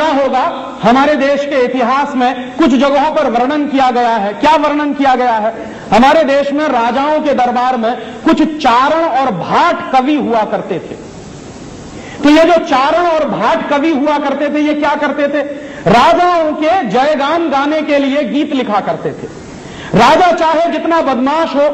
सुना होगा, हमारे देश के इतिहास में कुछ जगहों पर वर्णन किया गया है। क्या वर्णन किया गया है? हमारे देश में राजाओं के दरबार में कुछ चारण और भाट कवि हुआ करते थे। तो ये जो चारण और भाट कवि हुआ करते थे, ये क्या करते थे? राजाओं के जयगान गाने के लिए गीत लिखा करते थे। राजा चाहे जितना बदमाश हो,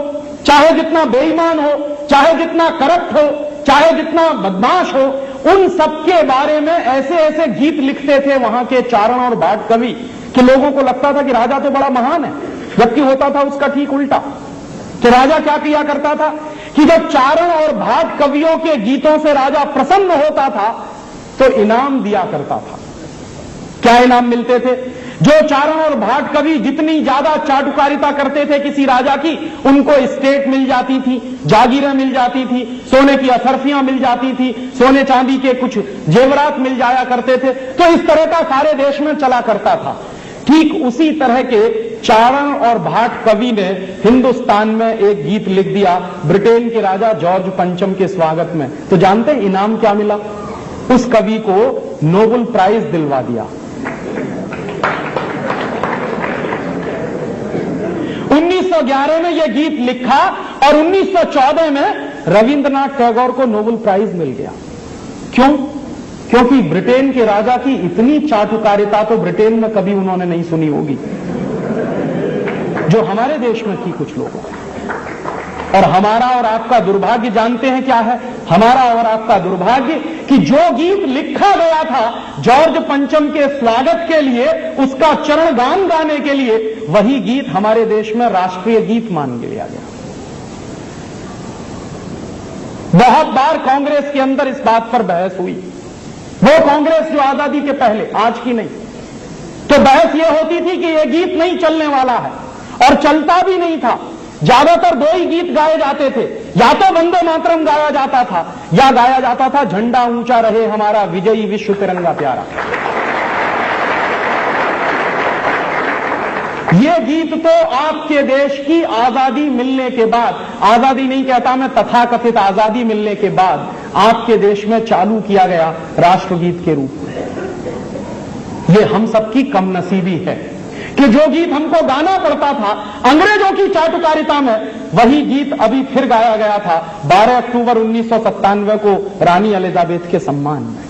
चाहे जितना बेईमान हो, चाहे जितना करप्ट हो, चाहे जितना बदमाश हो, उन सबके बारे में ऐसे ऐसे गीत लिखते थे वहां के चारण और भाट कवि कि लोगों को लगता था कि राजा तो बड़ा महान है, जबकि होता था उसका ठीक उल्टा। तो राजा क्या किया करता था कि जब चारण और भाट कवियों के गीतों से राजा प्रसन्न होता था तो इनाम दिया करता था। क्या इनाम मिलते थे? जो चारण और भाट कवि जितनी ज्यादा चाटुकारिता करते थे किसी राजा की, उनको एस्टेट मिल जाती थी, जागीरें मिल जाती थी, सोने की अथर्फियां मिल जाती थी, सोने चांदी के कुछ जेवरात मिल जाया करते थे। तो इस तरह का सारे देश में चला करता था। ठीक उसी तरह के चारण और भाट कवि ने हिंदुस्तान में एक गीत लिख दिया ब्रिटेन के राजा जॉर्ज पंचम के स्वागत में। तो जानते हैं इनाम क्या मिला? उस कवि को नोबेल प्राइज दिलवा दिया। 1911 में यह गीत लिखा और 1914 में रविंद्रनाथ टैगोर को नोबेल प्राइज मिल गया। क्यों? क्योंकि ब्रिटेन के राजा की इतनी चाटुकारिता तो ब्रिटेन में कभी उन्होंने नहीं सुनी होगी जो हमारे देश में थी कुछ लोगों। और हमारा और आपका दुर्भाग्य जानते हैं क्या है? हमारा और आपका दुर्भाग्य कि जो गीत लिखा गया था जॉर्ज पंचम के स्वागत के लिए, उसका चरण गान गाने के लिए, वही गीत हमारे देश में राष्ट्रीय गीत मान लिया गया। बहुत बार कांग्रेस के अंदर इस बात पर बहस हुई। वो कांग्रेस जो आजादी के पहले, आज की नहीं। तो बहस यह होती थी कि यह गीत नहीं चलने वाला है, और चलता भी नहीं था। ज्यादातर दो ही गीत गाए जाते थे, या तो वंदे मातरम गाया जाता था या गाया जाता था झंडा ऊंचा रहे हमारा विजयी विश्व तिरंगा प्यारा। ये गीत तो आपके देश की आजादी मिलने के बाद, आजादी नहीं कहता मैं, तथाकथित आजादी मिलने के बाद आपके देश में चालू किया गया राष्ट्रगीत के रूप में। ये हम सबकी कमनसीबी है कि जो गीत हमको गाना पड़ता था अंग्रेजों की चाटुकारिता में, वही गीत अभी फिर गाया गया था 12 अक्टूबर 1997 को रानी एलिजाबेथ के सम्मान में।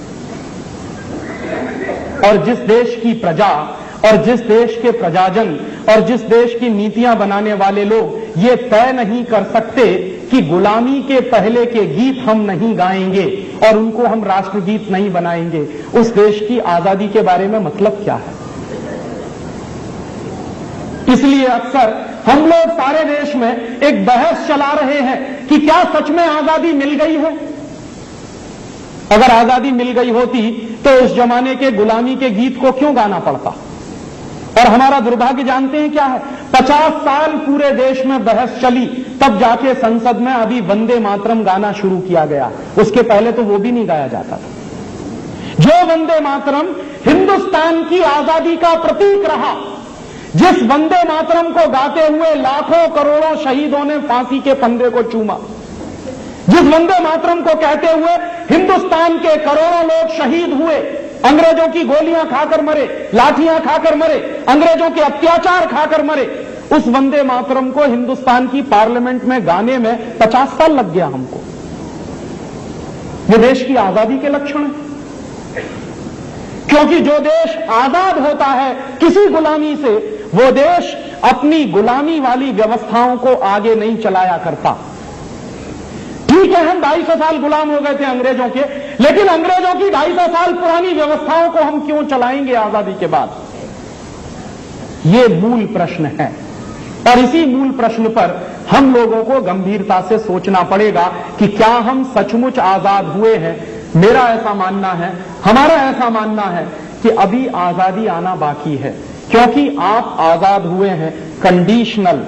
और जिस देश की प्रजा और जिस देश के प्रजाजन और जिस देश की नीतियां बनाने वाले लोग ये तय नहीं कर सकते कि गुलामी के पहले के गीत हम नहीं गाएंगे और उनको हम राष्ट्रगीत नहीं बनाएंगे, उस देश की आजादी के बारे में मतलब क्या है? इसलिए अक्सर हम लोग सारे देश में एक बहस चला रहे हैं कि क्या सच में आजादी मिल गई है? अगर आजादी मिल गई होती तो उस जमाने के गुलामी के गीत को क्यों गाना पड़ता? और हमारा दुर्भाग्य जानते हैं क्या है? 50 साल पूरे देश में बहस चली, तब जाके संसद में अभी वंदे मातरम गाना शुरू किया गया। उसके पहले तो वो भी नहीं गाया जाता था। जो वंदे मातरम हिंदुस्तान की आजादी का प्रतीक रहा, जिस वंदे मातरम को गाते हुए लाखों करोड़ों शहीदों ने फांसी के फंदे को चूमा, जिस वंदे मातरम को कहते हुए हिंदुस्तान के करोड़ों लोग शहीद हुए, अंग्रेजों की गोलियां खाकर मरे, लाठियां खाकर मरे, अंग्रेजों के अत्याचार खाकर मरे, उस वंदे मातरम को हिंदुस्तान की पार्लियामेंट में गाने में 50 साल लग गया हमको। ये देश की आजादी के लक्षण है। क्योंकि जो देश आजाद होता है किसी गुलामी से, वो देश अपनी गुलामी वाली व्यवस्थाओं को आगे नहीं चलाया करता। ठीक है, हम 250 साल गुलाम हो गए थे अंग्रेजों के, लेकिन अंग्रेजों की 250 साल पुरानी व्यवस्थाओं को हम क्यों चलाएंगे आजादी के बाद? ये मूल प्रश्न है। और इसी मूल प्रश्न पर हम लोगों को गंभीरता से सोचना पड़ेगा कि क्या हम सचमुच आजाद हुए हैं। मेरा ऐसा मानना है, हमारा ऐसा मानना है कि अभी आजादी आना बाकी है, क्योंकि आप आजाद हुए हैं कंडीशनल।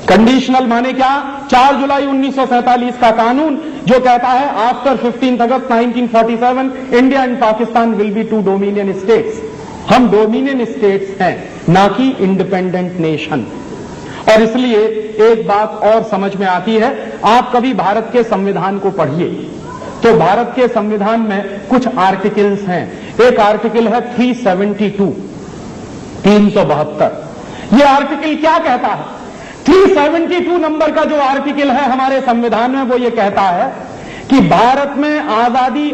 कंडीशनल माने क्या? 4 जुलाई 1947 का कानून जो कहता है after 15 August 1947 India and Pakistan will be 2 dominion states. हम डोमिनियन स्टेट्स हैं, ना कि इंडिपेंडेंट नेशन। और इसलिए एक बात और समझ में आती है, आप कभी भारत के संविधान को पढ़िए तो भारत के संविधान में कुछ आर्टिकल्स हैं। एक आर्टिकल है 372, 372। ये आर्टिकल क्या कहता है? 372 नंबर का जो आर्टिकल है हमारे संविधान में, वो ये कहता है कि भारत में आजादी